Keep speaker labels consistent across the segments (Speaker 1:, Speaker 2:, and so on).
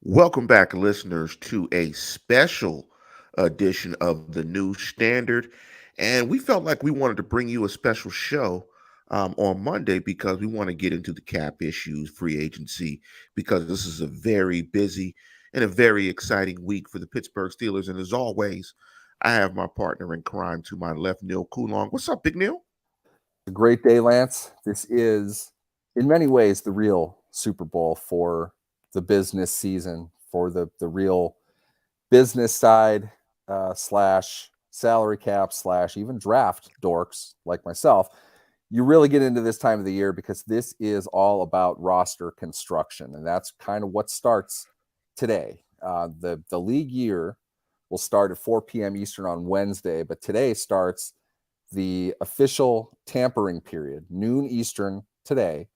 Speaker 1: Welcome back, listeners, to a special edition of the New Standard. And we felt like we wanted to bring you a special show on Monday because we want to get into the cap issues, free agency, because this is a very busy and a very exciting week for the Pittsburgh Steelers. And as always, I have my partner in crime to my left, Neil Coulong. What's up, Big Neil?
Speaker 2: A great day, Lance. This is, in many ways, the real Super Bowl for the business season, for the real business side slash salary cap slash even draft dorks like myself. You really get into this time of the year because this is all about roster construction, and that's kind of what starts today. The league year will start at 4 p.m. Eastern on Wednesday, but today starts the official tampering period, noon Eastern today.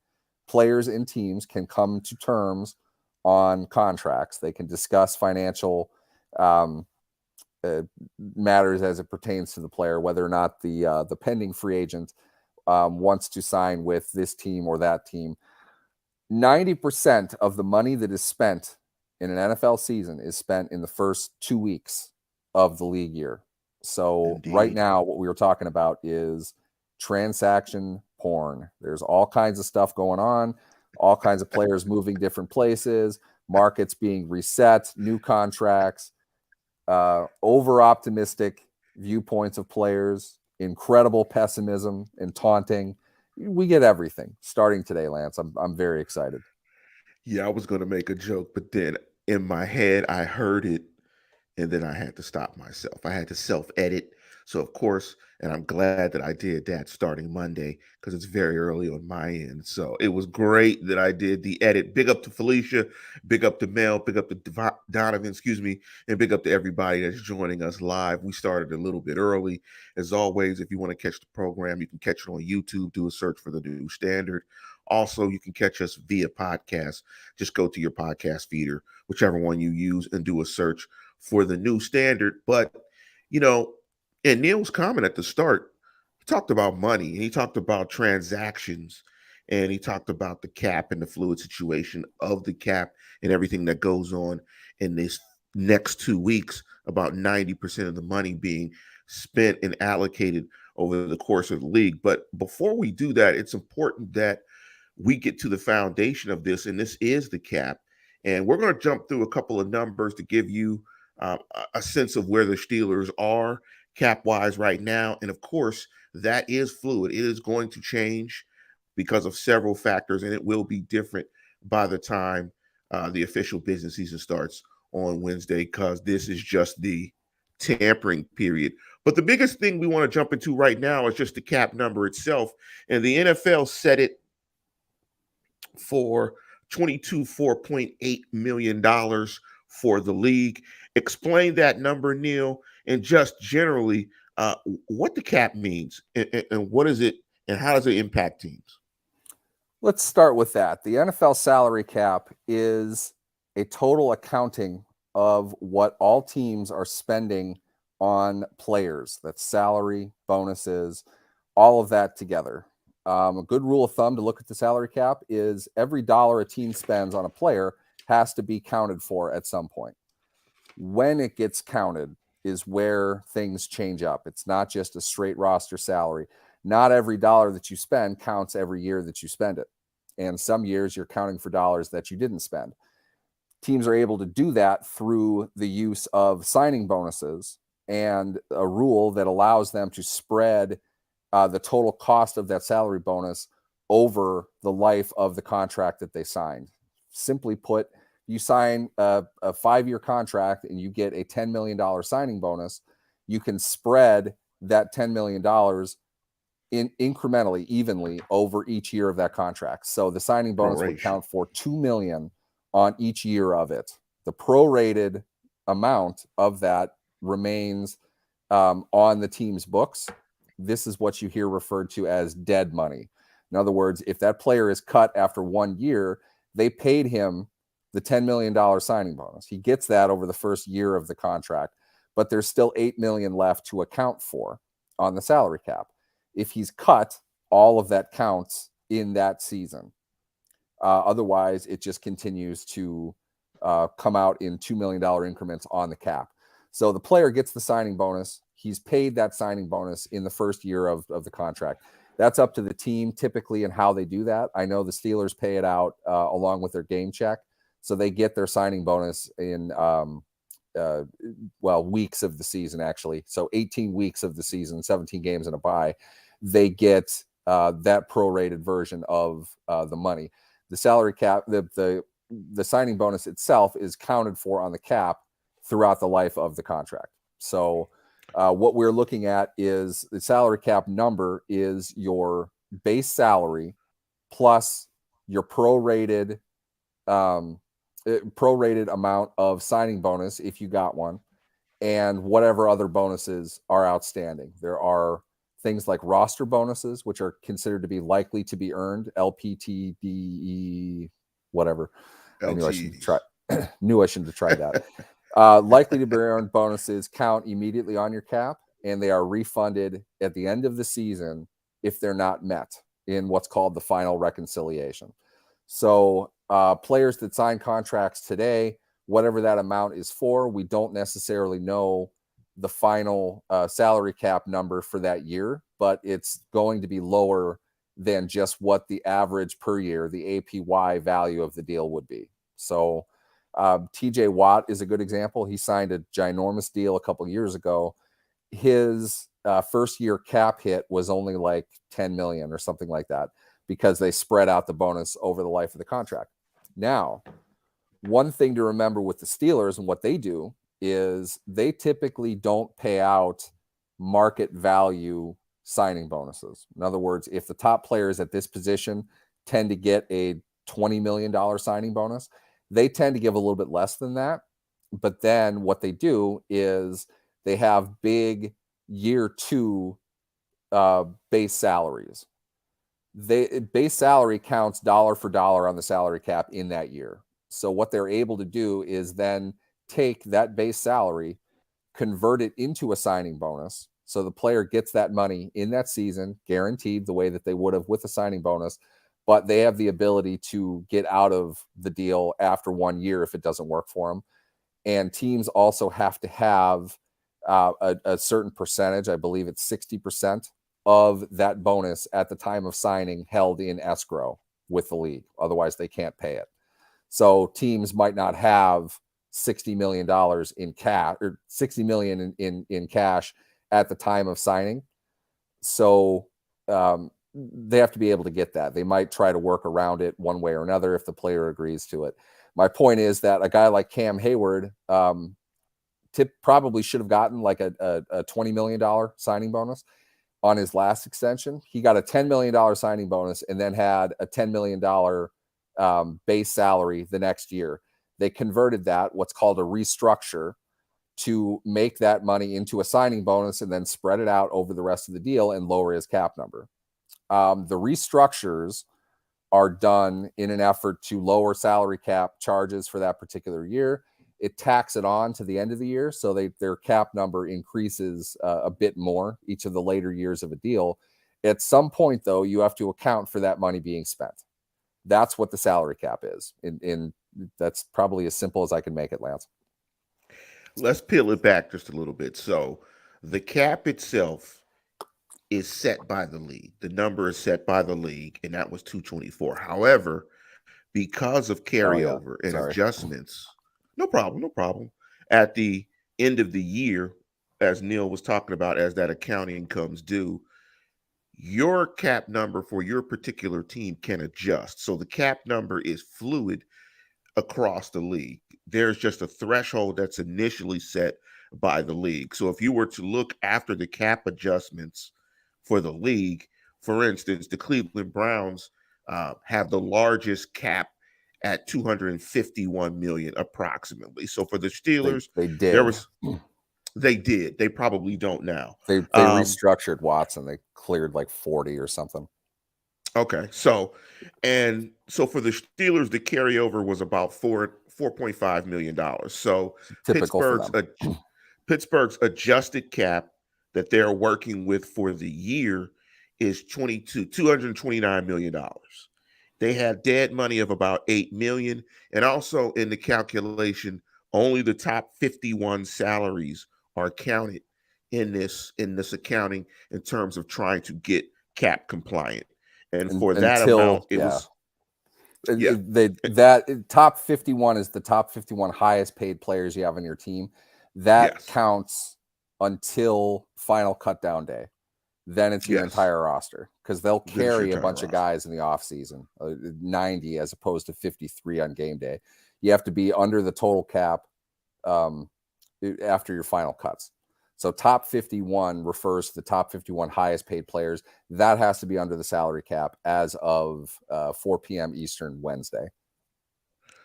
Speaker 2: Players and teams can come to terms on contracts. They can discuss financial um, matters as it pertains to the player, whether or not the pending free agent wants to sign with this team or that team. 90% of the money that is spent in an NFL season is spent in the first 2 weeks of the league year. So right
Speaker 1: Indeed.
Speaker 2: now, what we were talking about is transaction porn. There's all kinds of stuff going on, all kinds of players moving different places, markets being reset, new contracts, over optimistic viewpoints of players, incredible pessimism and taunting. We get everything starting today, Lance. I'm very excited.
Speaker 1: Yeah, I was going to make a joke, but then in my head, I heard it and then I had to stop myself. I had to self edit. So, of course, and I'm glad that I did that starting Monday because it's very early on my end. So, it was great that I did the edit. Big up to Felicia, big up to Mel, big up to Donovan, and big up to everybody that's joining us live. We started a little bit early. As always, if you want to catch the program, you can catch it on YouTube, do a search for the New Standard. Also, you can catch us via podcast. Just go to your podcast feeder, whichever one you use, and do a search for the New Standard. But, you know, and Neil's comment at the start, he talked about money and he talked about transactions and he talked about the cap and the fluid situation of the cap and everything that goes on in this next 2 weeks, about 90% of the money being spent and allocated over the course of the league. But before we do that, it's important that we get to the foundation of this, and this is the cap. And we're going to jump through a couple of numbers to give you a sense of where the Steelers are cap wise right now. And of course, that is fluid. It is going to change because of several factors, and it will be different by the time the official business season starts on Wednesday, because this is just the tampering period. But the biggest thing we want to jump into right now is just the cap number itself. And the NFL set it for $24.8 million for the league. Explain that number, Neil, and just generally what the cap means and what is it and how does it impact teams?
Speaker 2: Let's start with that. The NFL salary cap is a total accounting of what all teams are spending on players. That's salary, bonuses, all of that together. A good rule of thumb to look at the salary cap is every dollar a team spends on a player has to be counted for at some point. When it gets counted is where things change up. It's not just a straight roster salary. Not every dollar that you spend counts every year that you spend it. And some years you're counting for dollars that you didn't spend. Teams are able to do that through the use of signing bonuses and a rule that allows them to spread the total cost of that salary bonus over the life of the contract that they signed. Simply put, you sign a 5-year contract and you get a $10 million signing bonus, you can spread that $10 million incrementally, evenly over each year of that contract. So the signing bonus would
Speaker 1: Proration.
Speaker 2: count for $2 million on each year of it. The prorated amount of that remains on the team's books. This is what you hear referred to as dead money. In other words, if that player is cut after 1 year, they paid him the $10 million signing bonus. He gets that over the first year of the contract, but there's still $8 million left to account for on the salary cap. If he's cut, all of that counts in that season. Otherwise, it just continues to come out in $2 million increments on the cap. So the player gets the signing bonus. He's paid that signing bonus in the first year of the contract. That's up to the team typically and how they do that. I know the Steelers pay it out along with their game check. So they get their signing bonus in, weeks of the season, actually. So 18 weeks of the season, 17 games and a bye. They get that prorated version of the money. The salary cap, the signing bonus itself is counted for on the cap throughout the life of the contract. So what we're looking at is the salary cap number is your base salary plus your prorated amount of signing bonus if you got one, and whatever other bonuses are outstanding. There are things like roster bonuses, which are considered to be likely to be earned, LPTBE, whatever. I knew I should try. Knew I shouldn't have tried that. Likely to be earned bonuses count immediately on your cap, and they are refunded at the end of the season if they're not met in what's called the final reconciliation. So players that sign contracts today, whatever that amount is for, we don't necessarily know the final salary cap number for that year, but it's going to be lower than just what the average per year, the APY value of the deal would be. So TJ Watt is a good example. He signed a ginormous deal a couple of years ago. His first year cap hit was only like 10 million or something like that, because they spread out the bonus over the life of the contract. Now, one thing to remember with the Steelers and what they do is they typically don't pay out market value signing bonuses. In other words, if the top players at this position tend to get a $20 million signing bonus, they tend to give a little bit less than that. But then what they do is they have big year two base salaries. Base salary counts dollar for dollar on the salary cap in that year. So what they're able to do is then take that base salary, convert it into a signing bonus. So the player gets that money in that season, guaranteed the way that they would have with a signing bonus, but they have the ability to get out of the deal after 1 year if it doesn't work for them. And teams also have to have a certain percentage, I believe it's 60% of that bonus at the time of signing held in escrow with the league. Otherwise, they can't pay it. So teams might not have $60 million in cash or $60 million in cash at the time of signing. So they have to be able to get that. They might try to work around it one way or another if the player agrees to it. My point is that a guy like Cam Hayward probably should have gotten like a $20 million signing bonus on his last extension. He got a $10 million signing bonus and then had a $10 million base salary the next year. They converted that, what's called a restructure, to make that money into a signing bonus and then spread it out over the rest of the deal and lower his cap number. The restructures are done in an effort to lower salary cap charges for that particular year. It tacks it on to the end of the year, so their cap number increases a bit more each of the later years of a deal. At some point, though, you have to account for that money being spent. That's what the salary cap is. That's probably as simple as I can make it, Lance.
Speaker 1: Let's peel it back just a little bit. So the cap itself is set by the league. The number is set by the league, and that was 224. However, because of carryover and adjustments, no problem. At the end of the year, as Neil was talking about, as that accounting comes due, your cap number for your particular team can adjust. So the cap number is fluid across the league. There's just a threshold that's initially set by the league. So if you were to look after the cap adjustments for the league, for instance, the Cleveland Browns have the largest cap at 251 million approximately. So for the Steelers,
Speaker 2: they did.
Speaker 1: They did. They probably don't now.
Speaker 2: They restructured Watson. They cleared like 40 or something.
Speaker 1: Okay. So for the Steelers, the carryover was about $4.5 million. So Pittsburgh's adjusted cap that they're working with for the year is $229 million. They had dead money of about 8 million. And also in the calculation, only the top 51 salaries are counted in this accounting in terms of trying to get cap compliant. And for that amount,
Speaker 2: Until
Speaker 1: it was yeah.
Speaker 2: top 51 is the top 51 highest paid players you have on your team. That
Speaker 1: Yes.
Speaker 2: counts until final cut down day. Then it's your
Speaker 1: Yes.
Speaker 2: entire roster because they'll
Speaker 1: Then it's your
Speaker 2: carry a
Speaker 1: entire
Speaker 2: bunch of
Speaker 1: roster.
Speaker 2: guys in the offseason, 90 as opposed to 53 on game day. You have to be under the total cap um, after your final cuts. So top 51 refers to the top 51 highest paid players. That has to be under the salary cap as of 4 p.m. Eastern Wednesday.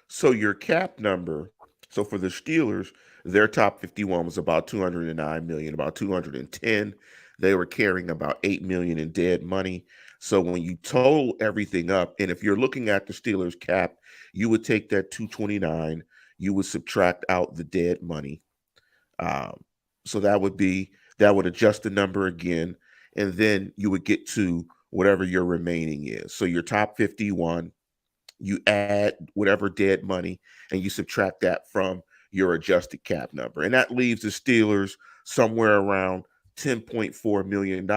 Speaker 1: So your cap number, so for the Steelers, their top 51 was about 209 million, about 210. They were carrying about 8 million in dead money. So when you total everything up, and if you're looking at the Steelers cap, you would take that 229, you would subtract out the dead money. Um, so that would adjust the number again, and then you would get to whatever your remaining is. So your top 51, you add whatever dead money and you subtract that from your adjusted cap number. And that leaves the Steelers somewhere around $10.4 million.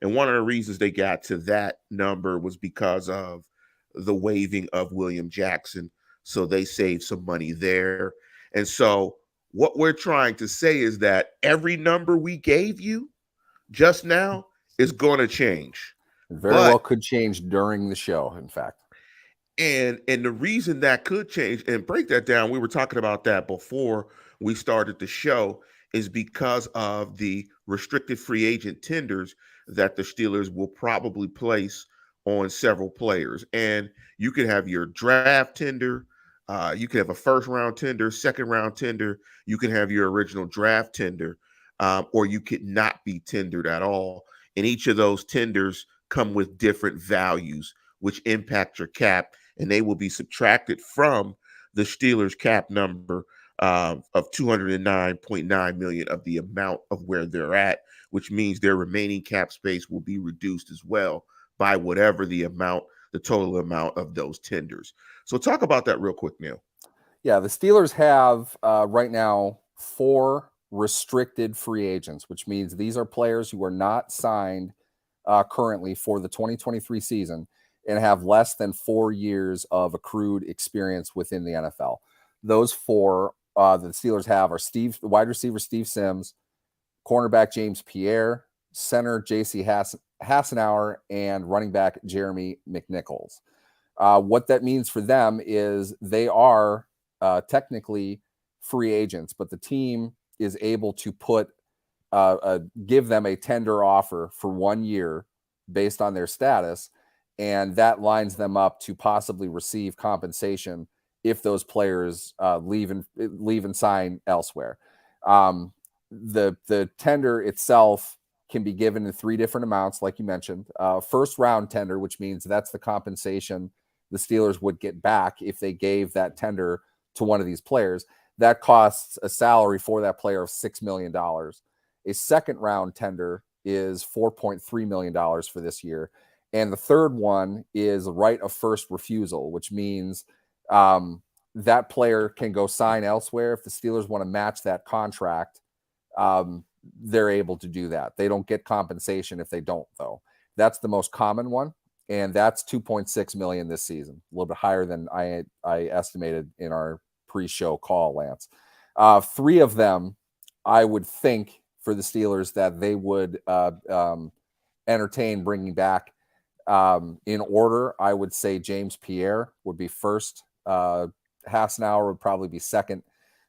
Speaker 1: And one of the reasons they got to that number was because of the waiving of William Jackson. So they saved some money there. And so what we're trying to say is that every number we gave you just now is going to change.
Speaker 2: It very well
Speaker 1: But
Speaker 2: could change during the show, in fact.
Speaker 1: and the reason that could change, and break that down, we were talking about that before we started the show, is because of the restricted free agent tenders that the Steelers will probably place on several players. And you could have your draft tender, you could have a first round tender, second round tender, you could have your original draft tender, or you could not be tendered at all. And each of those tenders come with different values, which impact your cap, and they will be subtracted from the Steelers' cap number of 209.9 million of the amount of where they're at, which means their remaining cap space will be reduced as well by whatever the total amount of those tenders. So talk about that real quick, Neil.
Speaker 2: Yeah, the Steelers have right now 4 restricted free agents, which means these are players who are not signed currently for the 2023 season and have less than 4 years of accrued experience within the NFL. Those 4 that the Steelers have are wide receiver Steve Sims, cornerback James Pierre, center J.C. Hassenauer, and running back Jeremy McNichols. What that means for them is they are technically free agents, but the team is able to give them a tender offer for 1 year based on their status, and that lines them up to possibly receive compensation if those players leave and sign elsewhere. The tender itself can be given in 3 different amounts, like you mentioned. First round tender, which means that's the compensation the Steelers would get back if they gave that tender to one of these players. That costs a salary for that player of $6 million. A second round tender is $4.3 million for this year. And the third one is a right of first refusal, which means that player can go sign elsewhere. If the Steelers want to match that contract, they're able to do that. They don't get compensation if they don't, though. That's the most common one, and that's $2.6 million this season, a little bit higher than I estimated in our pre-show call, Lance. 3 of them, I would think, for the Steelers that they would entertain bringing back. In order, I would say James Pierre would be first. Hassenauer would probably be second.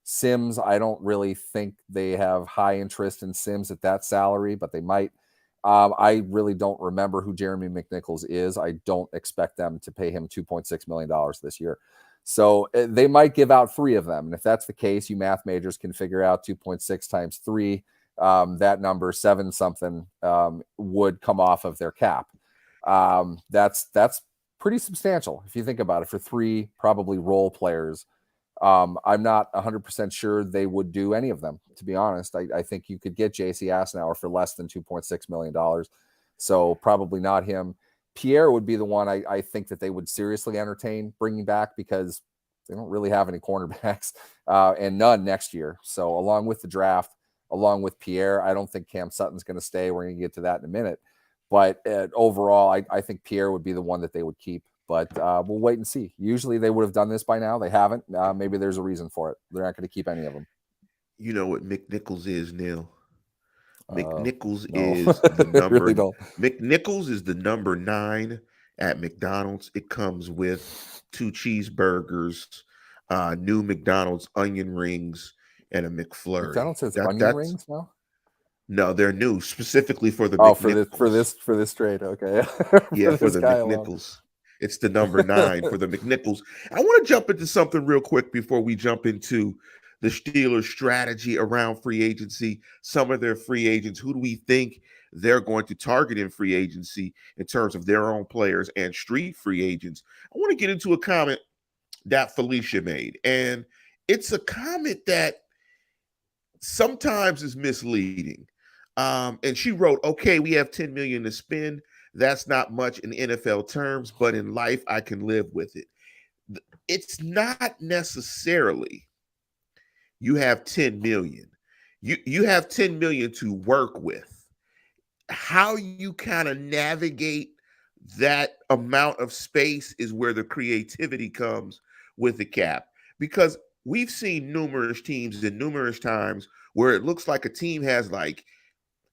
Speaker 2: Sims, I don't really think they have high interest in Sims at that salary, but they might. I really don't remember who Jeremy McNichols is. I don't expect them to pay him $2.6 million this year. So they might give out 3 of them. And if that's the case, you math majors can figure out 2.6 times 3. That number, 7 something, would come off of their cap. That's pretty substantial if you think about it for 3 probably role players. I'm not 100% sure they would do any of them, to be honest. I think you could get J.C. Hassenauer for less than $2.6 million. So probably not him. Pierre would be the one I think that they would seriously entertain bringing back, because they don't really have any cornerbacks and none next year. So along with the draft, along with Pierre, I don't think Cam Sutton's going to stay. We're going to get to that in a minute. But overall, I think Pierre would be the one that they would keep. But we'll wait and see. Usually they would have done this by now. They haven't. Maybe there's a reason for it. They're not going to keep any of them.
Speaker 1: You know what McNichols is, Neil? McNichols
Speaker 2: No,
Speaker 1: is the
Speaker 2: I really
Speaker 1: number
Speaker 2: don't.
Speaker 1: McNichols is the number 9 at McDonald's. It comes with 2 cheeseburgers, new McDonald's onion rings, and a McFlurry.
Speaker 2: McDonald's has onion
Speaker 1: That's
Speaker 2: rings now.
Speaker 1: no, they're new specifically for the
Speaker 2: Oh,
Speaker 1: McNichols.
Speaker 2: for this trade. Okay,
Speaker 1: Yeah,
Speaker 2: for
Speaker 1: for
Speaker 2: this
Speaker 1: the
Speaker 2: guy alone.
Speaker 1: McNichols. It's the number 9 for the McNichols. I want to jump into something real quick before we jump into the Steelers' strategy around free agency. Some of their free agents, who do we think they're going to target in free agency in terms of their own players and street free agents? I want to get into a comment that Felicia made. And it's a comment that sometimes is misleading. And she wrote, okay, we have 10 million to spend. That's not much in NFL terms, but in life, I can live with it. It's not necessarily you have 10 million. You have 10 million to work with. How you kind of navigate that amount of space is where the creativity comes with the cap. Because we've seen numerous teams in numerous times where it looks like a team has like,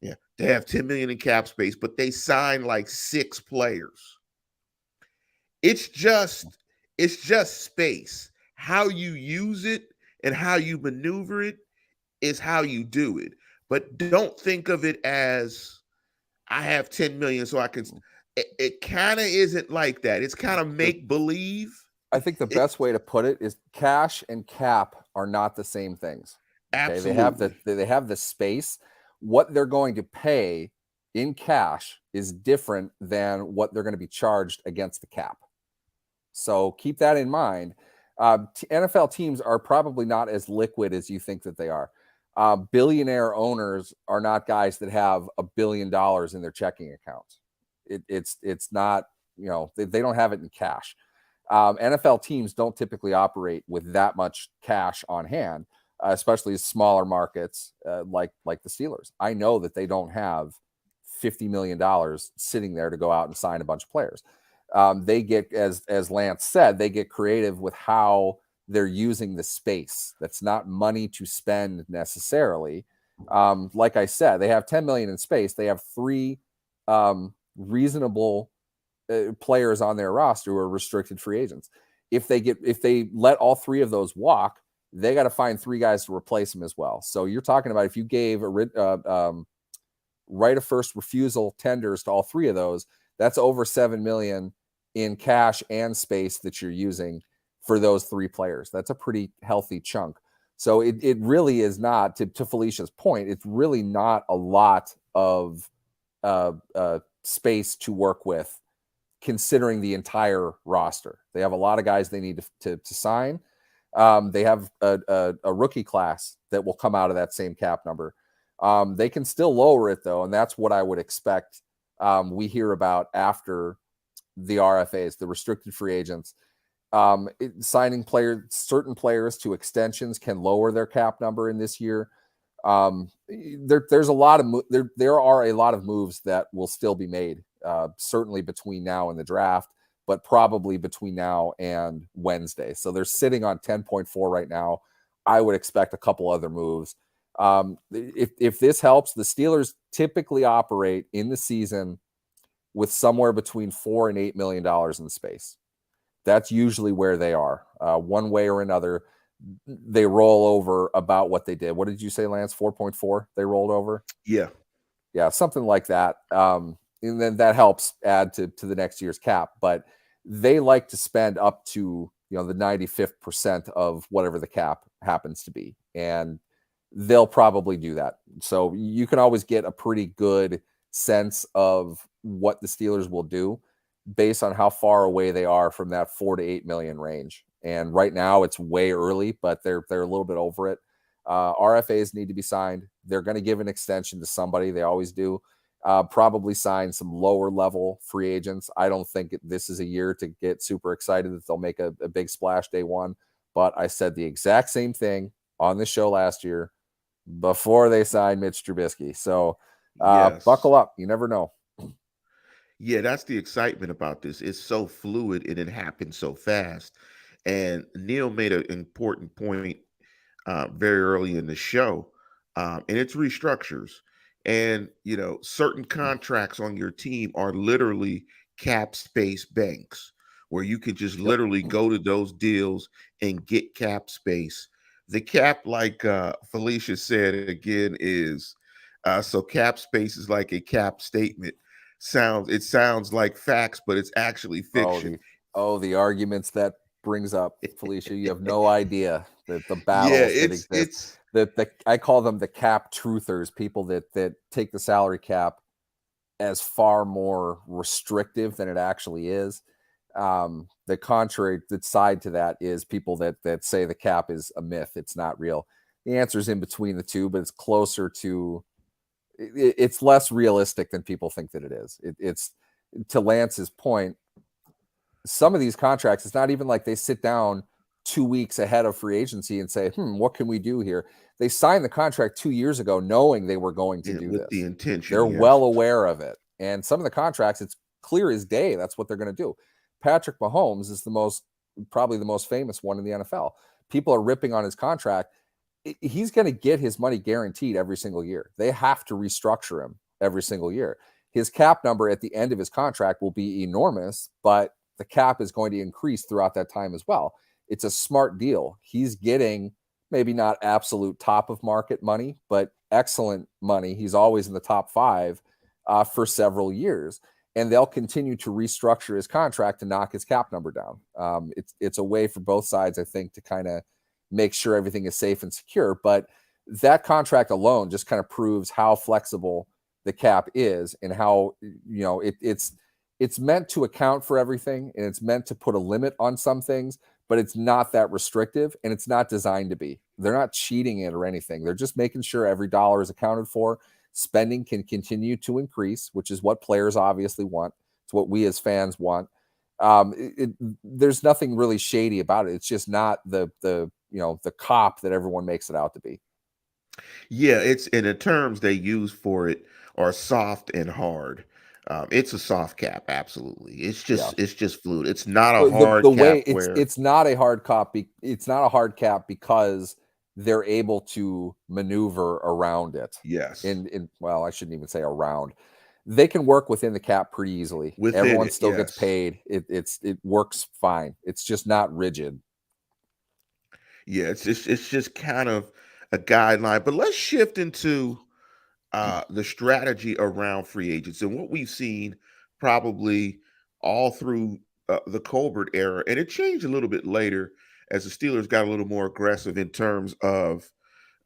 Speaker 1: yeah, they have 10 million in cap space, but they sign like 6 players. It's just space. How you use it and how you maneuver it is how you do it. But don't think of it as I have 10 million so I can it kind of isn't like that. It's kind of make believe.
Speaker 2: I think the best way to put it is cash and cap are not the same things. Okay,
Speaker 1: Absolutely.
Speaker 2: they have the space. What they're going to pay in cash is different than what they're going to be charged against the cap. So keep that in mind. NFL teams are probably not as liquid as you think that they are. Billionaire owners are not guys that have $1 billion in their checking accounts. It's not, they don't have it in cash. NFL teams don't typically operate with that much cash on hand, especially smaller markets like the Steelers. I know that they don't have $50 million sitting there to go out and sign a bunch of players. They get, as Lance said, they get creative with how they're using the space. That's not money to spend necessarily. Like I said, they have 10 million in space. They have 3 reasonable players on their roster who are restricted free agents. If they let all 3 of those walk, they got to find 3 guys to replace them as well. So you're talking about if you gave a right of first refusal tenders to all 3 of those, that's over 7 million in cash and space that you're using for those 3 players. That's a pretty healthy chunk. So it really is not, to Felicia's point, it's really not a lot of space to work with considering the entire roster. They have a lot of guys they need to sign. They have a rookie class that will come out of that same cap number. They can still lower it though, and that's what I would expect we hear about after the RFAs, the restricted free agents. Signing certain players to extensions can lower their cap number in this year. There's a lot of there are a lot of moves that will still be made, certainly between now and the draft, but probably between now and Wednesday. So they're sitting on 10.4 right now. I would expect a couple other moves. If this helps, the Steelers typically operate in the season with somewhere between $4 and $8 million in space. That's usually where they are, one way or another. They roll over about what they did. What did you say, Lance? 4.4 they rolled over? Yeah, something like that. And then that helps add to the next year's cap. But they like to spend up to the 95th percent of whatever the cap happens to be. And they'll probably do that. So you can always get a pretty good sense of what the Steelers will do based on how far away they are from that 4 to 8 million range. And right now it's way early, but they're a little bit over it. RFAs need to be signed. They're going to give an extension to somebody. They always do. Probably sign some lower level free agents. I don't think this is a year to get super excited that they'll make a big splash day one. But I said the exact same thing on the show last year before they signed Mitch Trubisky. So
Speaker 1: Yes.
Speaker 2: buckle up. You never know.
Speaker 1: Yeah, that's the excitement about this. It's so fluid and it happens so fast. And Neil made an important point very early in the show, and it's restructures. And certain contracts on your team are literally cap space banks, where you can just
Speaker 2: Yep.
Speaker 1: literally go to those deals and get cap space. The cap, like Felicia said again, is so cap space is like a cap statement. Sounds like facts, but it's actually
Speaker 2: Oh,
Speaker 1: fiction.
Speaker 2: the arguments that brings up, Felicia. You have no idea the
Speaker 1: Yeah,
Speaker 2: battles that exist.
Speaker 1: it's
Speaker 2: I call them the cap truthers, people that take the salary cap as far more restrictive than it actually is. The contrary, the side to that is people that say the cap is a myth. It's not real. The answer is in between the two, but it's closer to. It's less realistic than people think that it is. It's to Lance's point. Some of these contracts, it's not even like they sit down 2 weeks ahead of free agency and say, what can we do here? They signed the contract 2 years ago knowing they were going to do
Speaker 1: with the
Speaker 2: this.
Speaker 1: intention,
Speaker 2: They're
Speaker 1: yes.
Speaker 2: well aware of it. And some of the contracts, it's clear as day that's what they're going to do. Patrick Mahomes is probably the most famous one in the NFL. People are ripping on his contract. He's going to get his money guaranteed every single year. They have to restructure him every single year. His cap number at the end of his contract will be enormous, but the cap is going to increase throughout that time as well. It's a smart deal. He's getting maybe not absolute top of market money, but excellent money. He's always in the top five for several years. And they'll continue to restructure his contract to knock his cap number down. It's a way for both sides, I think, to kind of make sure everything is safe and secure. But that contract alone just kind of proves how flexible the cap is and how it's meant to account for everything, and it's meant to put a limit on some things, but it's not that restrictive, and it's not designed to be. They're not cheating it or anything. They're just making sure every dollar is accounted for. Spending can continue to increase, which is what players obviously want. It's what we as fans want. There's nothing really shady about it. It's just not the cop that everyone makes it out to be.
Speaker 1: Yeah, it's in the terms they use for it are soft and hard. It's a soft cap, absolutely. It's
Speaker 2: Yeah.
Speaker 1: just fluid. It's not a
Speaker 2: The
Speaker 1: hard
Speaker 2: way
Speaker 1: cap where
Speaker 2: it's not a hard cap. It's not a hard cap because they're able to maneuver around it.
Speaker 1: yes,
Speaker 2: Well, I shouldn't even say around. They can work within the cap pretty easily.
Speaker 1: within
Speaker 2: Everyone
Speaker 1: it,
Speaker 2: still gets
Speaker 1: yes.
Speaker 2: paid. It works fine. It's just not rigid.
Speaker 1: Yeah, it's just kind of a guideline. But let's shift into the strategy around free agents and what we've seen probably all through the Colbert era, and it changed a little bit later as the Steelers got a little more aggressive in terms of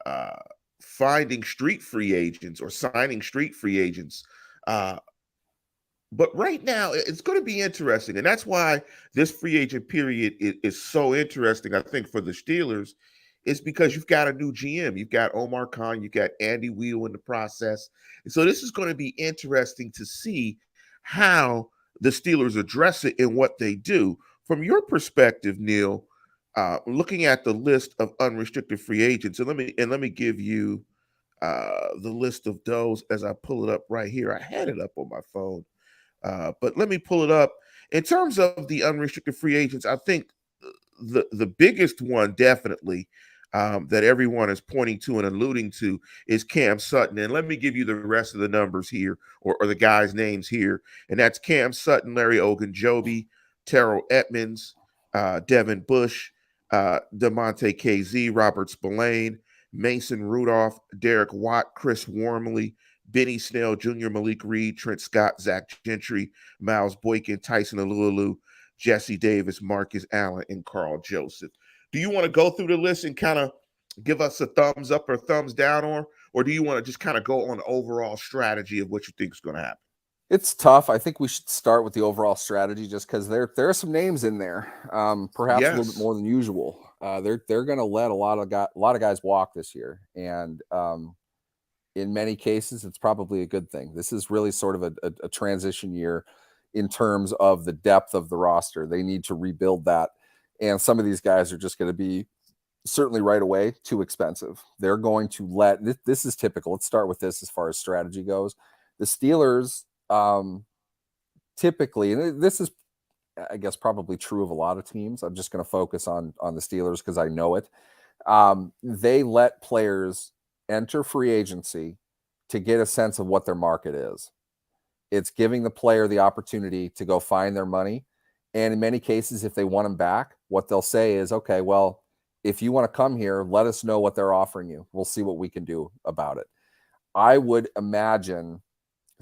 Speaker 1: uh, finding street free agents or signing street free agents. Uh, but right now, it's going to be interesting, and that's why this free agent period is so interesting. I think for the Steelers, is because you've got a new GM, you've got Omar Khan, you've got Andy Weidl in the process, and so this is going to be interesting to see how the Steelers address it and what they do. From your perspective, Neil, looking at the list of unrestricted free agents, and let me give you the list of those as I pull it up right here. I had it up on my phone. But let me pull it up. In terms of the unrestricted free agents, I think the biggest one definitely that everyone is pointing to and alluding to is Cam Sutton. And let me give you the rest of the numbers here, or the guys' names here. And that's Cam Sutton, Larry Ogunjobi, Terrell Edmonds, Devin Bush, DeMonte KZ, Robert Spillane, Mason Rudolph, Derek Watt, Chris Wormley, Benny Snell Jr., Malik Reed, Trent Scott, Zach Gentry, Miles Boykin, Tyson Alulu, Jesse Davis, Marcus Allen, and Carl Joseph. Do you want to go through the list and kind of give us a thumbs up or thumbs down, or do you want to just kind of go on the overall strategy of what you think is going to happen?
Speaker 2: It's tough. I think we should start with the overall strategy just because there are some names in there, perhaps a little bit
Speaker 1: Yes.
Speaker 2: more than usual. They're going to let a lot of guys walk this year, and In many cases, it's probably a good thing. This is really sort of a transition year in terms of the depth of the roster. They need to rebuild that. And some of these guys are just going to be certainly right away too expensive. They're going to let this is typical. Let's start with this as far as strategy goes. The Steelers typically, and this is I guess probably true of a lot of teams. I'm just going to focus on the Steelers because I know it. They let players enter free agency to get a sense of what their market is. It's giving the player the opportunity to go find their money. And in many cases, if they want them back, what they'll say is, okay, well, if you want to come here, let us know what they're offering you. We'll see what we can do about it. I would imagine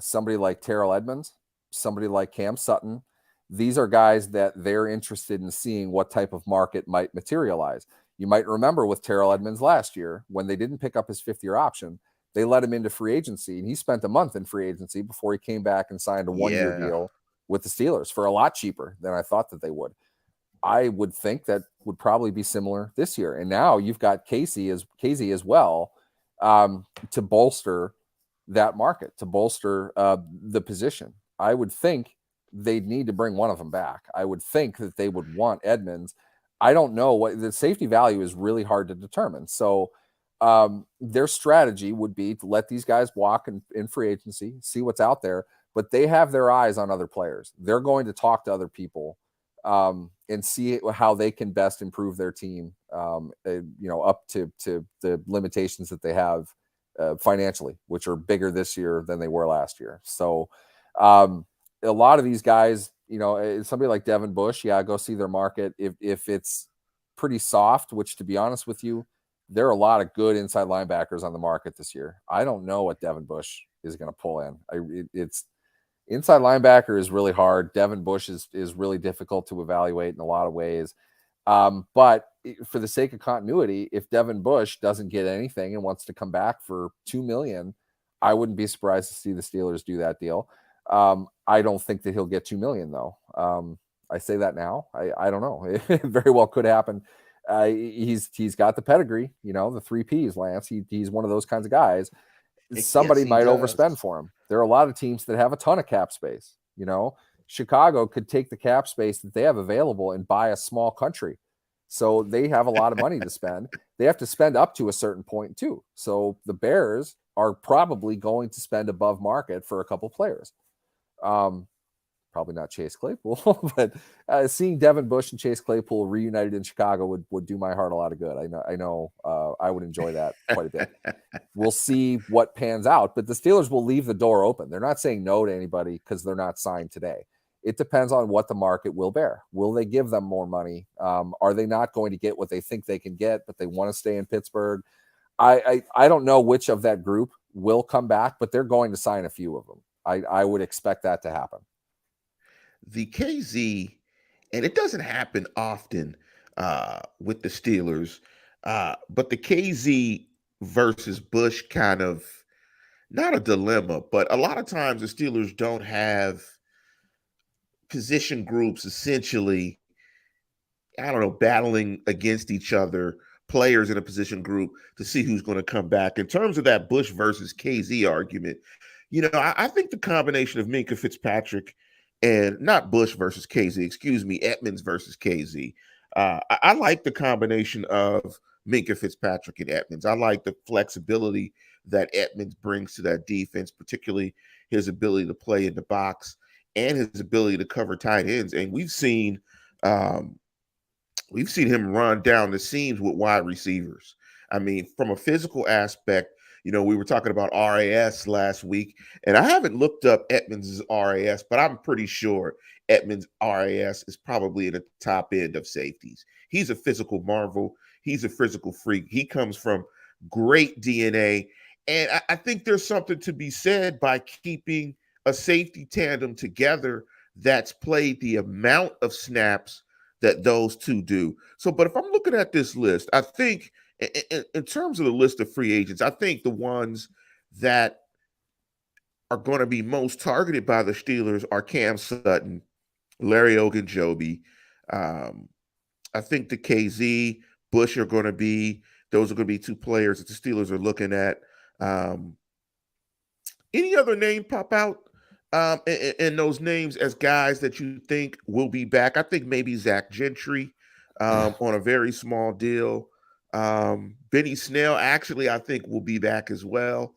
Speaker 2: somebody like Terrell Edmonds, somebody like Cam Sutton, these are guys that they're interested in seeing what type of market might materialize. You might remember with Terrell Edmonds last year, when they didn't pick up his fifth-year option, they let him into free agency, and he spent a month in free agency before he came back and signed a one-year
Speaker 1: Yeah.
Speaker 2: deal with the Steelers for a lot cheaper than I thought that they would. I would think that would probably be similar this year. And now you've got Casey as well to bolster that market, to bolster the position. I would think they'd need to bring one of them back. I would think that they would want Edmonds. I don't know what the safety value is really hard to determine. So their strategy would be to let these guys walk in free agency, see what's out there, but they have their eyes on other players. They're going to talk to other people and see how they can best improve their team, up to the limitations that they have financially, which are bigger this year than they were last year. So a lot of these guys, somebody like Devin Bush, yeah, go see their market. If it's pretty soft, which to be honest with you, there are a lot of good inside linebackers on the market this year. I don't know what Devin Bush is going to pull in. It's inside linebacker is really hard. Devin Bush is really difficult to evaluate in a lot of ways. But for the sake of continuity, if Devin Bush doesn't get anything and wants to come back for $2 million, I wouldn't be surprised to see the Steelers do that deal. I don't think that he'll get $2 million though. I say that now. I don't know. It very well could happen. He's got the pedigree, the 3 Ps, Lance. He's one of those kinds of guys.
Speaker 1: Yes,
Speaker 2: Somebody
Speaker 1: he
Speaker 2: might
Speaker 1: does.
Speaker 2: overspend for him. There are a lot of teams that have a ton of cap space. Chicago could take the cap space that they have available and buy a small country. So they have a lot of money to spend. They have to spend up to a certain point too. So the Bears are probably going to spend above market for a couple players. Probably not Chase Claypool, but seeing Devin Bush and Chase Claypool reunited in Chicago would do my heart a lot of good. I know I would enjoy that quite a bit. We'll see what pans out, but the Steelers will leave the door open. They're not saying no to anybody because they're not signed today. It depends on what the market will bear. Will they give them more money? Are they not going to get what they think they can get, but they want to stay in Pittsburgh? I don't know which of that group will come back, but they're going to sign a few of them. I would expect that to happen.
Speaker 1: The KZ, and it doesn't happen often with the Steelers, but the KZ versus Bush kind of not a dilemma, but a lot of times the Steelers don't have position groups essentially, I don't know, battling against each other, players in a position group to see who's going to come back. In terms of that Bush versus KZ argument, I think the combination of Minka Fitzpatrick and not Bush versus KZ, excuse me, Edmonds versus KZ. I like the combination of Minka Fitzpatrick and Edmonds. I like the flexibility that Edmonds brings to that defense, particularly his ability to play in the box and his ability to cover tight ends. And um, we've seen him run down the seams with wide receivers. I mean, from a physical aspect, we were talking about RAS last week, and I haven't looked up Edmonds' RAS, but I'm pretty sure Edmonds' RAS is probably in the top end of safeties. He's a physical marvel. He's a physical freak. He comes from great DNA, and I think there's something to be said by keeping a safety tandem together that's played the amount of snaps that those two do. So, but if I'm looking at this list, I think in terms of the list of free agents, I think the ones that are going to be most targeted by the Steelers are Cam Sutton, Larry Ogunjobi. Um, I think the KZ, Bush are going to be, those are going to be two players that the Steelers are looking at. Um, Any other name pop out in those names as guys that you think will be back? I think maybe Zach Gentry on a very small deal. Benny Snell actually I think will be back as well.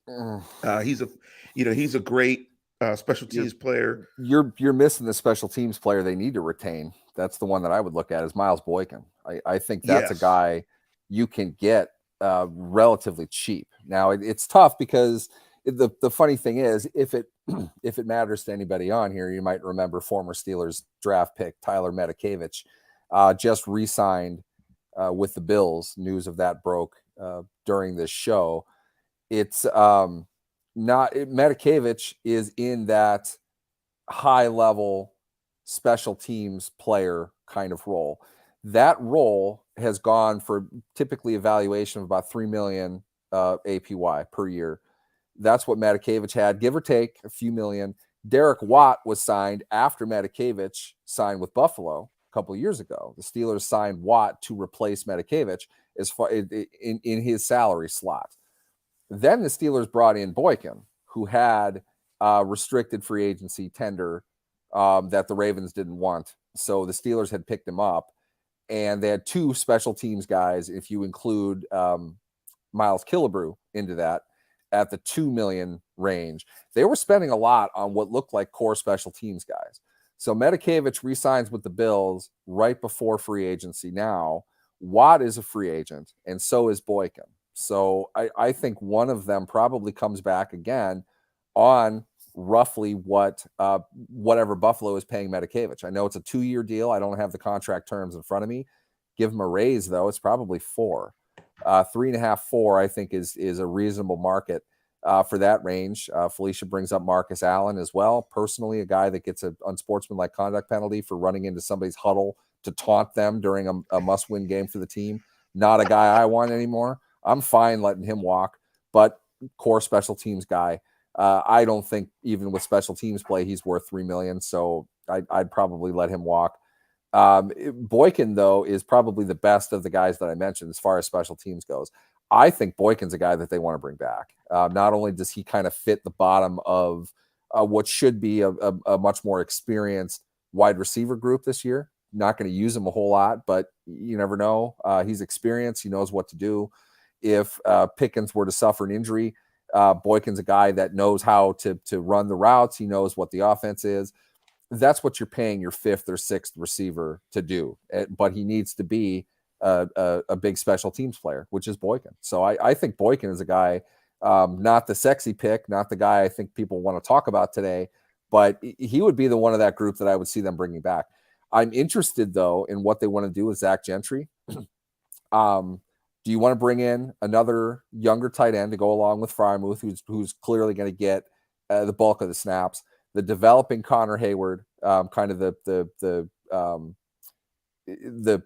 Speaker 2: Mm,
Speaker 1: He's a he's a great special
Speaker 2: you're
Speaker 1: teams player.
Speaker 2: you're missing the special teams player they need to retain. That's the one that I would look at is Miles Boykin. I think that's a
Speaker 1: Yes.
Speaker 2: guy you can get relatively cheap. Now it's tough because the funny thing is if it if it matters to anybody on here, you might remember former Steelers draft pick Tyler Metakevich just re-signed with the Bills. News of that broke during this show. It's not Metakevich is in that high level special teams player kind of role. That role has gone for typically a valuation of about 3 million APY per year. That's what Metakevich had, give or take a few million. Derek Watt was signed after Metakevich signed with Buffalo a couple of years ago. The Steelers signed Watt to replace Metakevich as far in his salary slot. Then the Steelers brought in Boykin, who had restricted free agency tender that the Ravens didn't want. So the Steelers had picked him up, and they had two special teams guys, if you include Miles Killebrew into that, at the 2 million range. They were spending a lot on what looked like core special teams guys. So Metakevich re-signs with the Bills right before free agency now. Watt is a free agent, and so is Boykin. So I think one of them probably comes back again on roughly whatever Buffalo is paying Metakevich. I know it's a 2-year deal. I don't have the contract terms in front of me. Give him a raise though. It's probably 4, 3.5, 4. I think is a reasonable market for that range. Felicia brings up Marcus Allen as well. Personally, a guy that gets an unsportsmanlike conduct penalty for running into somebody's huddle to taunt them during a must-win game for the team. Not a guy I want anymore. I'm fine letting him walk, but core special teams guy. I don't think even with special teams play, he's worth 3 million. So I'd probably let him walk. Boykin, though, is probably the best of the guys that I mentioned as far as special teams goes. I think Boykin's a guy that they want to bring back. Not only does he kind of fit the bottom of what should be a much more experienced wide receiver group this year. Not going to use him a whole lot, but you never know. He's experienced. He knows what to do. If Pickens were to suffer an injury, Boykin's a guy that knows how to run the routes. He knows what the offense is. That's what you're paying your 5th or 6th receiver to do. But he needs to be a big special teams player, which is Boykin. So I think Boykin is a guy, not the sexy pick, not the guy I think people want to talk about today, but he would be the one of that group that I would see them bringing back. I'm interested, though, in what they want to do with Zach Gentry. Do you want to bring in another younger tight end to go along with Freiermuth, who's clearly going to get the bulk of the snaps? The developing Connor Hayward, kind of the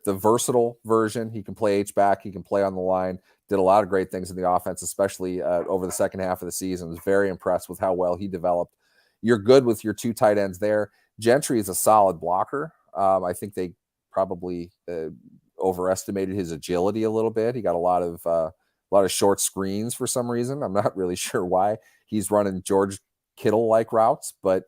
Speaker 2: versatile version. He can play H-back. He can play on the line. Did a lot of great things in the offense, especially over the second half of the season. Was very impressed with how well he developed. You're good with your 2 tight ends there. Gentry is a solid blocker. I think they probably overestimated his agility a little bit. He got a lot of short screens for some reason. I'm not really sure why. He's running George Kittle-like routes, but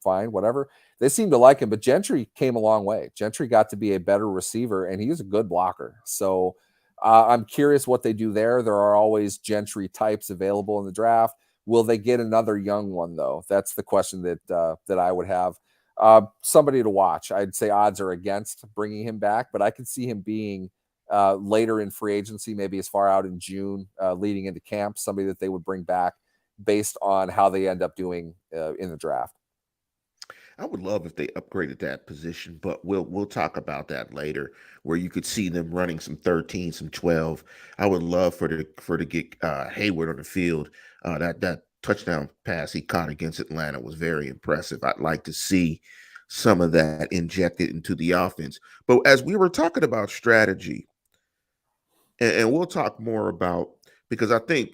Speaker 2: fine, whatever. They seem to like him, but Gentry came a long way. Gentry got to be a better receiver, and he was a good blocker. So I'm curious what they do there. There are always Gentry types available in the draft. Will they get another young one, though? That's the question that I would have. Somebody to watch. I'd say odds are against bringing him back, but I could see him being later in free agency, maybe as far out in June, leading into camp, somebody that they would bring back based on how they end up doing in the draft.
Speaker 1: I would love if they upgraded that position, but we'll talk about that later. Where you could see them running some 13, some 12. I would love to get Hayward on the field. That touchdown pass he caught against Atlanta was very impressive. I'd like to see some of that injected into the offense. But as we were talking about strategy, and we'll talk more about because I think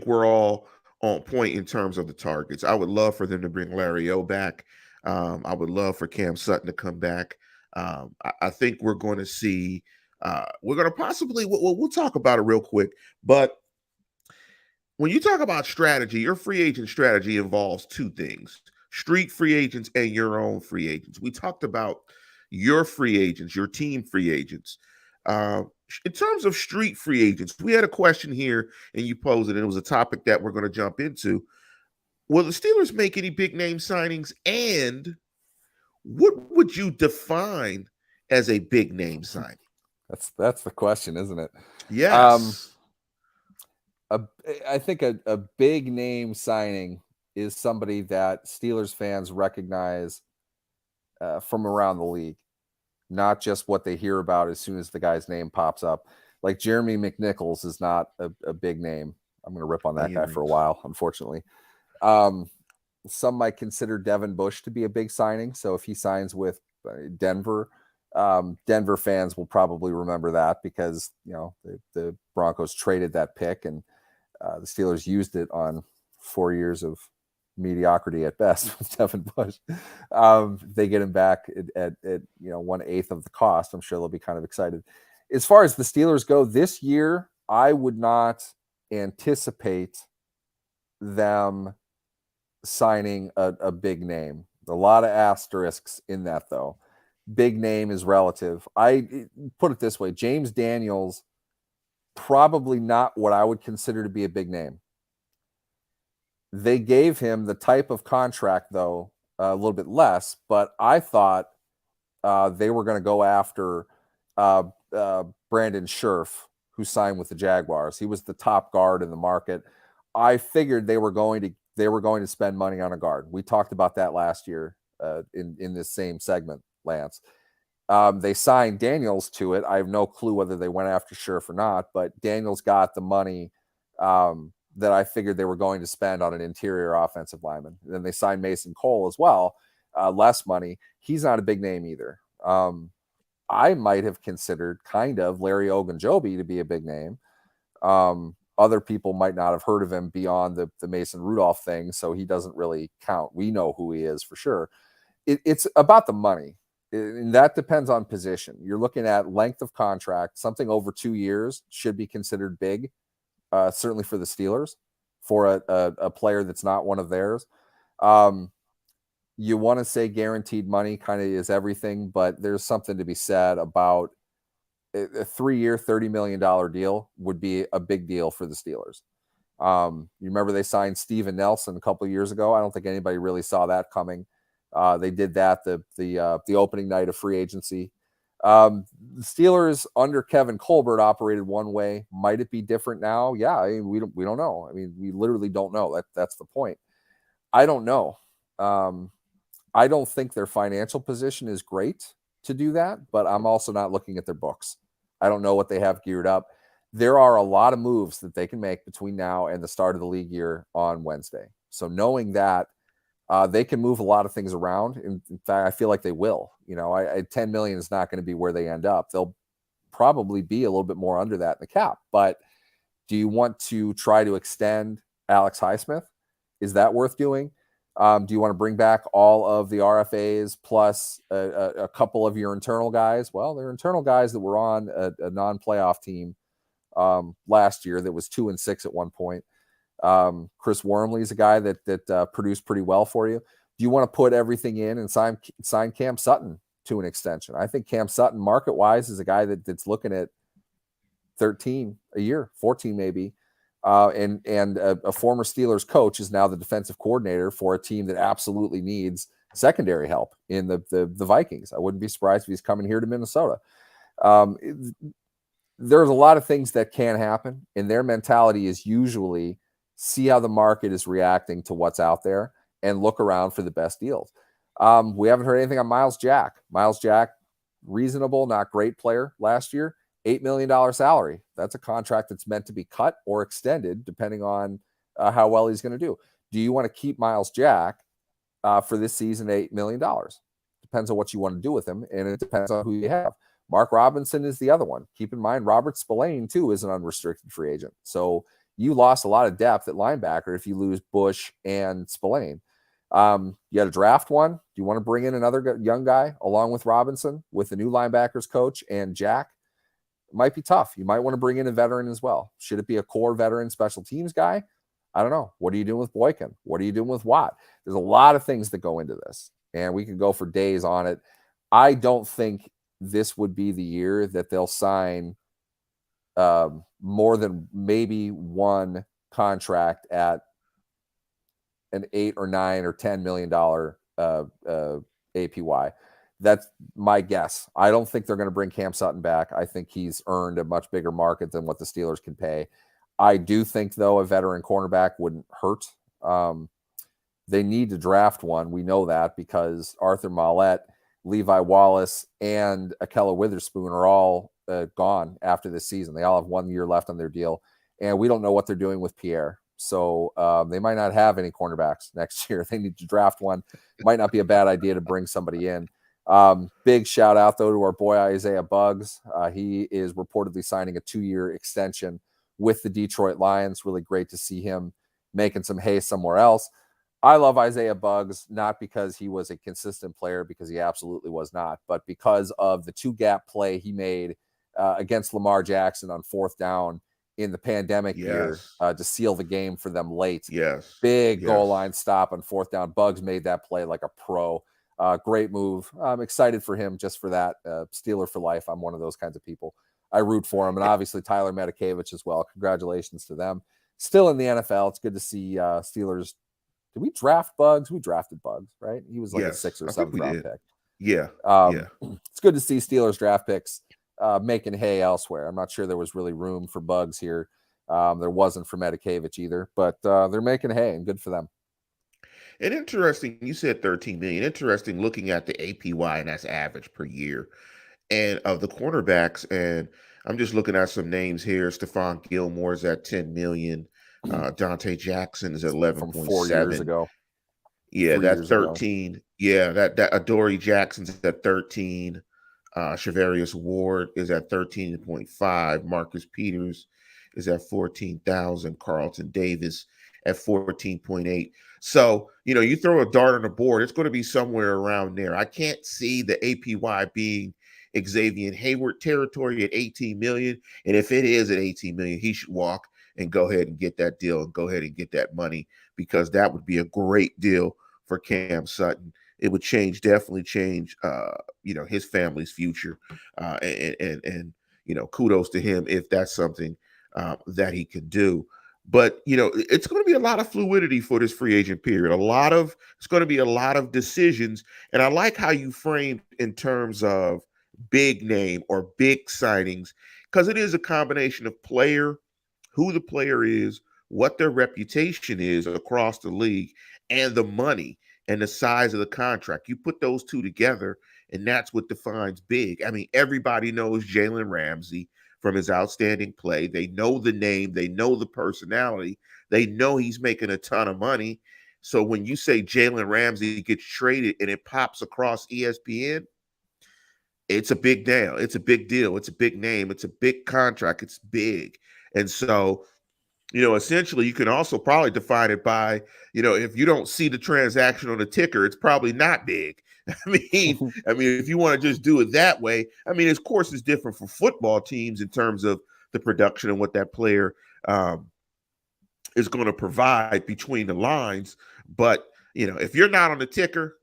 Speaker 1: we're all on point in terms of the targets. I would love for them to bring Larry O back. I would love for Cam Sutton to come back. I think we're going to see. We're going to possibly. We'll talk about it real quick, but when you talk about strategy, your free agent strategy involves two things: street free agents and your own free agents. We talked about your free agents, your team free agents. Uh, in terms of street free agents, we had a question here and you posed it, and it was a topic that we're going to jump into. Will the Steelers make any big name signings? And what would you define as a big name signing?
Speaker 2: That's the question, isn't it?
Speaker 1: Yes.
Speaker 2: A, I think a big name signing is somebody that Steelers fans recognize from around the league, not just what they hear about as soon as the guy's name pops up. Like Jeremy McNichols is not a big name. I'm going to rip on that guy for a while, unfortunately. Some might consider Devin Bush to be a big signing. So if he signs with Denver, Denver fans will probably remember that because, you know, the Broncos traded that pick and the Steelers used it on 4 years of mediocrity at best with Devin Bush. They get him back at 1/8 of the cost. I'm sure they'll be kind of excited. As far as the Steelers go this year, I would not anticipate them signing a big name. A lot of asterisks in that, though. Big name is relative. I put it this way: James Daniels, probably not what I would consider to be a big name. They gave him the type of contract, though, a little bit less, but I thought they were going to go after Brandon Scherf, who signed with the Jaguars. He was the top guard in the market. I figured they were going to spend money on a guard. We talked about that last year in this same segment, Lance. They signed Daniels to it. I have no clue whether they went after Scherf or not, but Daniels got the money that I figured they were going to spend on an interior offensive lineman. And then they signed Mason Cole as well, less money. He's not a big name either. I might have considered kind of Larry Ogunjobi to be a big name. Other people might not have heard of him beyond the Mason Rudolph thing, so he doesn't really count. We know who he is for sure. It's about the money, and that depends on position. You're looking at length of contract. Something over 2 years should be considered big, certainly for the Steelers, for a player that's not one of theirs. You want to say guaranteed money kind of is everything, but there's something to be said about a 3-year, $30 million deal would be a big deal for the Steelers. You remember they signed Steven Nelson a couple of years ago. I don't think anybody really saw that coming. They did that the opening night of free agency. The Steelers under Kevin Colbert operated one way. Might it be different now? Yeah, I mean, we don't know. I mean, we literally don't know. That's the point. I don't know. I don't think their financial position is great to do that, but I'm also not looking at their books. I don't know what they have geared up. There are a lot of moves that they can make between now and the start of the league year on Wednesday. So knowing that, they can move a lot of things around. In fact, I feel like they will. You know, 10 million is not going to be where they end up. They'll probably be a little bit more under that in the cap. But do you want to try to extend Alex Highsmith? Is that worth doing? Do you want to bring back all of the RFAs plus a couple of your internal guys? Well, they're internal guys that were on a non-playoff team last year that was 2-6 at one point. Chris Wormley is a guy that produced pretty well for you. Do you want to put everything in and sign Cam Sutton to an extension? I think Cam Sutton, market-wise, is a guy that's looking at 13 a year, 14 maybe. And a former Steelers coach is now the defensive coordinator for a team that absolutely needs secondary help in the Vikings. I wouldn't be surprised if he's coming here to Minnesota. There's a lot of things that can happen, and their mentality is usually see how the market is reacting to what's out there and look around for the best deals. We haven't heard anything on Miles Jack. Miles Jack, reasonable, not great player last year. $8 million salary. That's a contract that's meant to be cut or extended depending on how well he's going to do. Do you want to keep Miles Jack for this season at $8 million? Depends on what you want to do with him, and it depends on who you have. Mark Robinson is the other one. Keep in mind, Robert Spillane, too, is an unrestricted free agent. So you lost a lot of depth at linebacker if you lose Bush and Spillane. You got to draft one. Do you want to bring in another young guy along with Robinson with the new linebackers coach and Jack? It might be tough. You might want to bring in a veteran as well. Should it be a core veteran special teams guy, I don't know. What are you doing with Boykin? What are you doing with Watt? There's a lot of things that go into this, and we could go for days on it. I don't think this would be the year that they'll sign more than maybe one contract at an $8 or $9 or $10 million APY. That's my guess. I don't think they're going to bring Cam Sutton back. I think he's earned a much bigger market than what the Steelers can pay. I do think, though, a veteran cornerback wouldn't hurt. They need to draft one. We know that because Arthur Maulet, Levi Wallace, and Akella Witherspoon are all gone after this season. They all have 1 year left on their deal, and we don't know what they're doing with Pierre. So they might not have any cornerbacks next year. They need to draft one. Might not be a bad idea to bring somebody in. Big shout out, though, to our boy Isaiah Buggs. He is reportedly signing a 2-year extension with the Detroit Lions. Really great to see him making some hay somewhere else. I love Isaiah Buggs, not because he was a consistent player, because he absolutely was not, but because of the 2-gap play he made against Lamar Jackson on 4th down in the pandemic year to seal the game for them late. Big goal line stop on 4th down. Buggs made that play like a pro. Great move. I'm excited for him just for that. Steeler for life. I'm one of those kinds of people. I root for him. And obviously Tyler Medikevich as well. Congratulations to them. Still in the NFL. It's good to see Steelers. Did we draft Buggs? We drafted Buggs, right? He was like a 6th or 7th round pick. It's good to see Steelers draft picks making hay elsewhere. I'm not sure there was really room for Buggs here. There wasn't for Medikevich either, but they're making hay, and good for them.
Speaker 1: And interesting, you said 13 million. Interesting looking at the APY, and that's average per year. And of the cornerbacks, and I'm just looking at some names here. Stephon Gilmore is at 10 million. Dante Jackson is at 11.7.
Speaker 2: From 4 years ago.
Speaker 1: Yeah, that's 13. Ago. Yeah, that Adoree Jackson's at 13. Shavarius Ward is at 13.5. Marcus Peters is at 14,000. Carlton Davis at 14.8. So, you throw a dart on the board, it's going to be somewhere around there. I can't see the APY being Xavier Hayward territory at 18 million. And if it is at 18 million, he should walk and go ahead and get that deal and go ahead and get that money, because that would be a great deal for Cam Sutton. It would definitely change, his family's future. And kudos to him if that's something that he can do. But, it's going to be a lot of fluidity for this free agent period. It's going to be a lot of decisions. And I like how you framed in terms of big name or big signings, because it is a combination of who the player is, what their reputation is across the league, and the money and the size of the contract. You put those two together, and that's what defines big. I mean, everybody knows Jalen Ramsey from his outstanding play. They know the name. They know the personality. They know he's making a ton of money. So when you say Jalen Ramsey gets traded and it pops across ESPN, it's a big deal. It's a big deal. It's a big name. It's a big contract. It's big. And so, essentially you can also probably define it by, if you don't see the transaction on the ticker, it's probably not big. I mean, if you want to just do it that way, of course it's different for football teams in terms of the production and what that player is going to provide between the lines. But, if you're not on the ticker,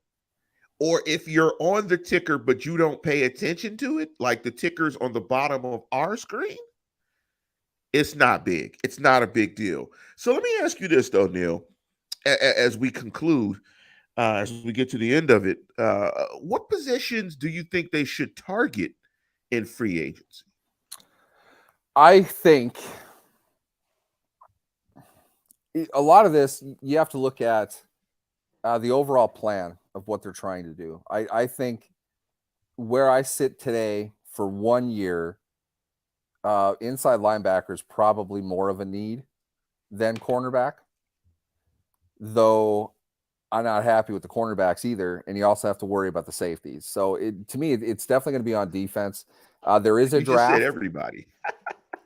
Speaker 1: or if you're on the ticker but you don't pay attention to it, like the ticker's on the bottom of our screen, it's not big. It's not a big deal. So let me ask you this, though, Neil, as we conclude, as we get to the end of it, what positions do you think they should target in free agency?
Speaker 2: I think a lot of this, you have to look at the overall plan of what they're trying to do. I think where I sit today for 1 year, inside linebacker is probably more of a need than cornerback, though I'm not happy with the cornerbacks either. And you also have to worry about the safeties. So to me, it's definitely going to be on defense. There is a draft.
Speaker 1: Just said everybody.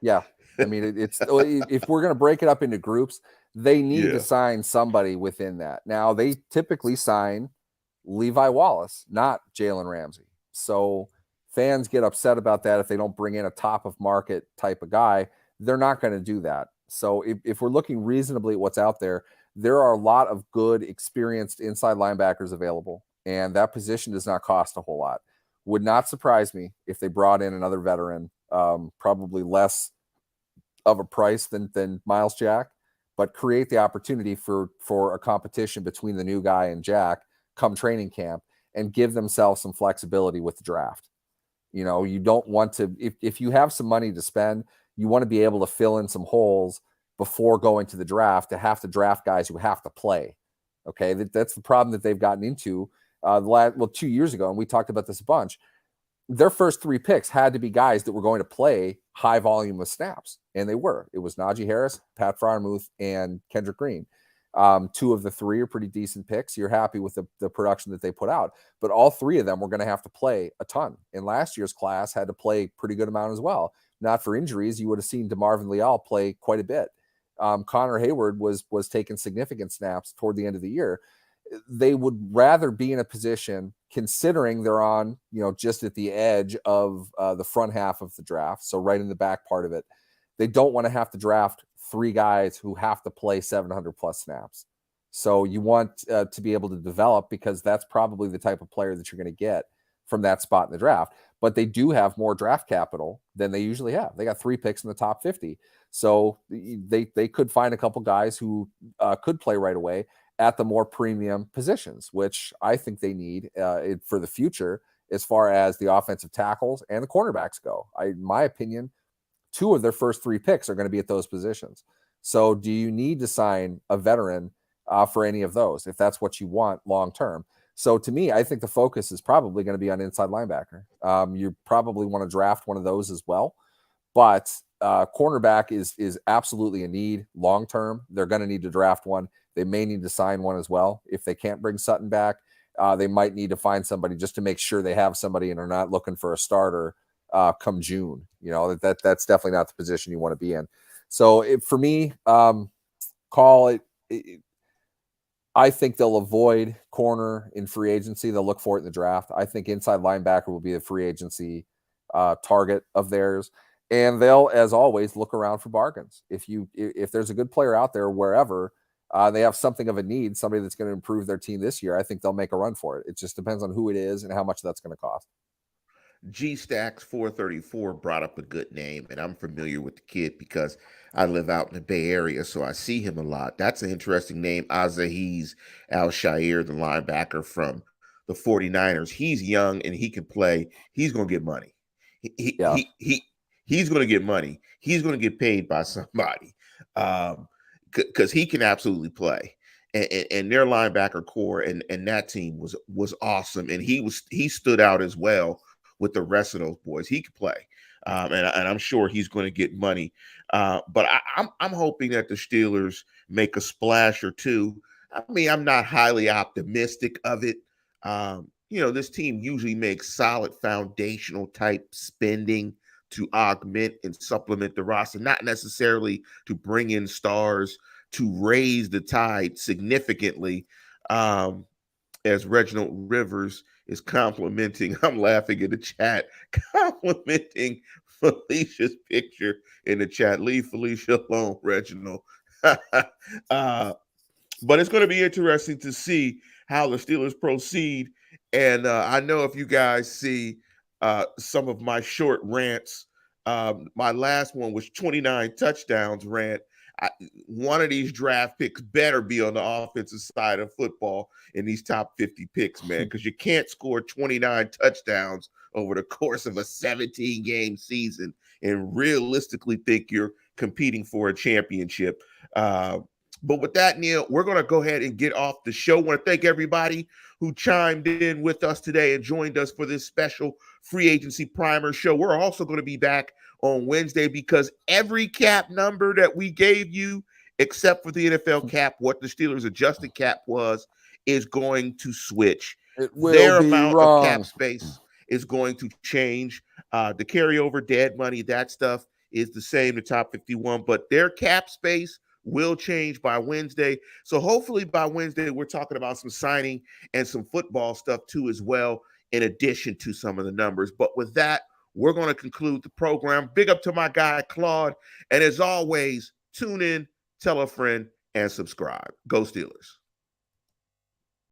Speaker 2: Yeah. It's if we're going to break it up into groups, they need to sign somebody within that. Now, they typically sign Levi Wallace, not Jalen Ramsey. So fans get upset about that if they don't bring in a top of market type of guy. They're not going to do that. So if we're looking reasonably at what's out there, there are a lot of good, experienced inside linebackers available, and that position does not cost a whole lot. Would not surprise me if they brought in another veteran, probably less of a price than Miles Jack, but create the opportunity for a competition between the new guy and Jack come training camp, and give themselves some flexibility with the draft. You don't want to, if you have some money to spend, you want to be able to fill in some holes before going to the draft, to have to draft guys who have to play. Okay, that's the problem that they've gotten into 2 years ago, and we talked about this a bunch. Their first 3 picks had to be guys that were going to play high volume of snaps, and they were. It was Najee Harris, Pat Freiermuth, and Kendrick Green. 2 of the 3 are pretty decent picks. You're happy with the production that they put out, but all 3 of them were going to have to play a ton. And last year's class had to play pretty good amount as well. Not for injuries, you would have seen DeMarvin Leal play quite a bit. Connor Hayward was taking significant snaps toward the end of the year. They would rather be in a position, considering they're on, just at the edge of the front half of the draft, so right in the back part of it. They don't want to have to draft 3 guys who have to play 700 plus snaps. So you want to be able to develop, because that's probably the type of player that you're going to get from that spot in the draft. But they do have more draft capital than they usually have. They got 3 picks in the top 50. So they could find a couple guys who could play right away at the more premium positions, which I think they need for the future as far as the offensive tackles and the cornerbacks go. In my opinion, 2 of their first 3 picks are going to be at those positions. So do you need to sign a veteran for any of those, if that's what you want long term? So to me, I think the focus is probably going to be on inside linebacker. You probably want to draft one of those as well, but cornerback is absolutely a need long term. They're going to need to draft one. They may need to sign one as well. If they can't bring Sutton back, they might need to find somebody just to make sure they have somebody and are not looking for a starter come June. That's definitely not the position you want to be in. So for me, call it. I think they'll avoid corner in free agency. They'll look for it in the draft. I think inside linebacker will be a free agency target of theirs. And they'll, as always, look around for bargains. If there's a good player out there wherever, they have something of a need, somebody that's going to improve their team this year, I think they'll make a run for it. It just depends on who it is and how much that's going to cost.
Speaker 1: G Stacks 434 brought up a good name, and I'm familiar with the kid because I live out in the Bay Area, so I see him a lot. That's an interesting name, Azahiz Al-Shair, the linebacker from the 49ers. He's young and he can play. He's going to get money.
Speaker 2: Yeah.
Speaker 1: He's going to get money. He's going to get paid by somebody because he can absolutely play. And their linebacker core and that team was awesome, and he stood out as well with the rest of those boys. He could play, and I'm sure he's going to get money. But I'm hoping that the Steelers make a splash or 2. I mean, I'm not highly optimistic of it. This team usually makes solid foundational type spending to augment and supplement the roster, not necessarily to bring in stars to raise the tide significantly. As Reginald Rivers is complimenting, I'm laughing in the chat, complimenting Felicia's picture in the chat. Leave Felicia alone, Reginald. But it's going to be interesting to see how the Steelers proceed. And I know if you guys see some of my short rants, my last one was 29 touchdowns rant. One of these draft picks better be on the offensive side of football in these top 50 picks, man, because you can't score 29 touchdowns over the course of a 17-game season and realistically think you're competing for a championship. But with that, Neil, we're going to go ahead and get off the show. I want to thank everybody who chimed in with us today and joined us for this special free agency primer show. We're also going to be back on Wednesday because every cap number that we gave you, except for the NFL cap, what the Steelers adjusted cap was, is going to switch. Their amount of cap space is going to change. The carryover dead money, that stuff is the same, the top 51, but their cap space will change by Wednesday. So hopefully by Wednesday, we're talking about some signing and some football stuff too as well, in addition to some of the numbers. But with that, we're going to conclude the program. Big up to my guy, Claude. And as always, Tune in, tell a friend, and subscribe. Go Steelers.